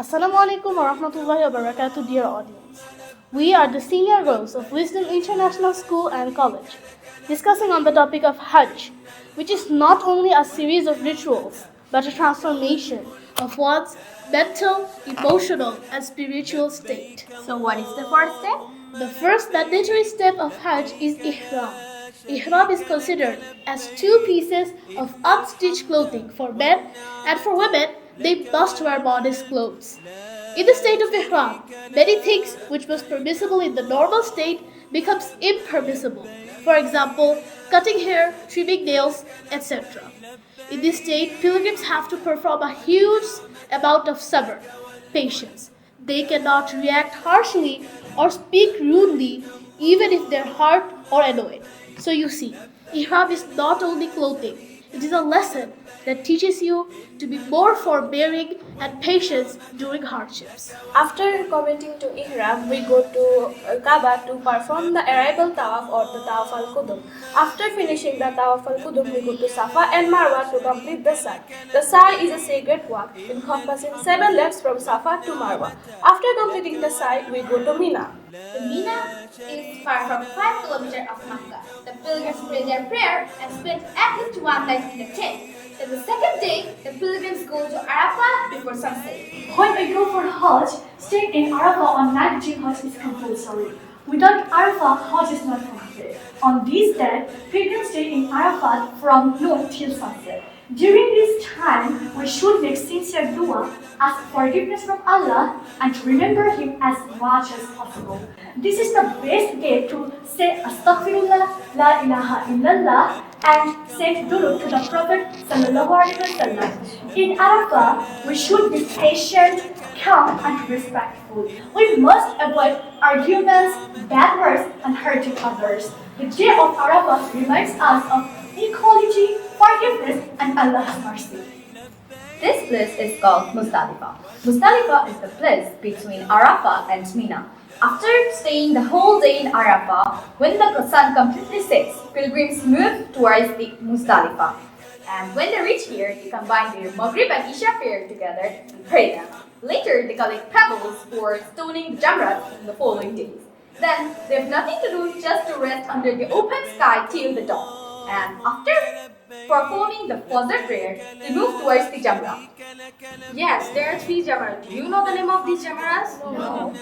Assalamu alaikum wa rahmatullahi wa barakatuh, dear audience. We are the senior girls of Wisdom International School and College, discussing on the topic of Hajj, which is not only a series of rituals, but a transformation of one's mental, emotional, and spiritual state. So what is the first step? The first mandatory step of Hajj is Ihram. Ihram is considered as two pieces of unstitched clothing for men, and for women, they must wear modest clothes. In the state of Ihram, many things which was permissible in the normal state becomes impermissible. For example, cutting hair, trimming nails, etc. In this state, pilgrims have to perform a huge amount of sabr, patience. They cannot react harshly or speak rudely even if they're hurt or annoyed. So you see, Ihram is not only clothing, it is a lesson that teaches you to be more forbearing and patient during hardships. After committing to Ihram, we go to Kaaba to perform the arrival Tawaf or the Tawaf al-Qudum. After finishing the Tawaf al-Qudum, we go to Safa and Marwa to complete the Sa'i. The Sa'i is a sacred walk encompassing 7 legs from Safa to Marwa. After completing the Sa'i, we go to Mina. The Mina is far from 5 kilometers of Makkah. The pilgrims pray their prayer and spend at least one night in the tent. Then the second day, the pilgrims go to Arafah before sunset. When I go for Hajj, staying in Arafah on night Dhul Hijjah is compulsory. Without Arafah, Hajj is not complete. On this day, pilgrims stay in Arafah from noon till sunset. During this time, we should make sincere dua, ask forgiveness from Allah, and to remember Him as much as possible. This is the best day to say Astaghfirullah, La ilaha illallah, and say durud to the Prophet sallallahu alaihi wasallam. In Arafah, we should be patient, calm, and respectful. We must avoid arguments, bad words, and hurting others. The day of Arafah reminds us of equality, forgiveness, and Allah's mercy. This place is called Muzdalifah. Muzdalifah is the place between Arafah and Mina. After staying the whole day in Arafah, when the sun completely sets, pilgrims move towards the Muzdalifah. And when they reach here, they combine their Maghrib and Isha prayer together and pray them. Later, they collect pebbles for stoning the Jamarat in the following days. Then, they have nothing to do just to rest under the open sky till the dawn. And after performing the Fajr prayer, they move towards the Jamarat. Yes, there are 3 Jamarat. Do you know the name of these Jamarats? No.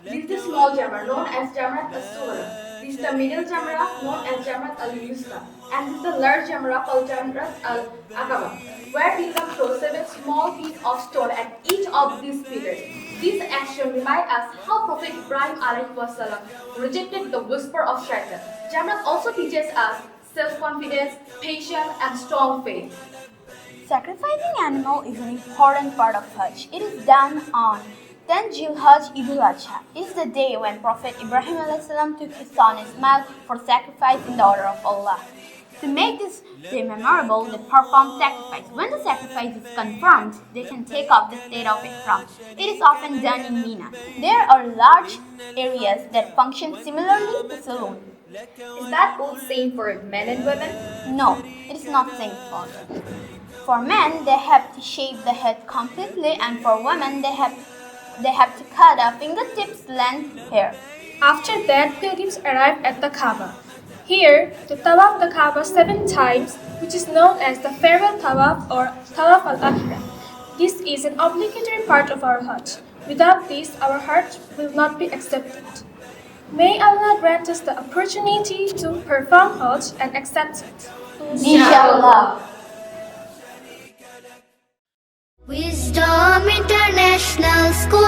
This is the small Jamarat known as Jamarat al-Sughra. This is the middle Jamarat known as Jamarat al-Yusta. And this is the large Jamarat called Jamarat al-Aqaba, where pilgrims throw 7 small pieces of stone at each of these pillars. This action reminds us how Prophet Ibrahim ﷺ rejected the whisper of shaitan. Jamarat also teaches us self-confidence, patience, and strong faith. Sacrificing animal is an important part of Hajj. It is done on 10 Dhul Hijjah Dhul Hijjah. It is the day when Prophet Ibrahim ﷺ took his son Ismail for sacrifice in the order of Allah. To make this day memorable, they perform sacrifice. When the sacrifice is confirmed, they can take off the state of Ihram. It is often done in Mina. There are large areas that function similarly to saloon. Is that old same for men and women? No, it is not same for them. For men, they have to shave the head completely, and for women, they have to cut a fingertips length hair. After that, pilgrims arrive at the Kaaba. Here, they tawaf the Kaaba 7 times, which is known as the farewell tawaf or Tawaf al-Akhirah. This is an obligatory part of our Hajj. Without this, our Hajj will not be accepted. May Allah grant us the opportunity to perform Hajj and accept it. Inshallah. Wisdom International School.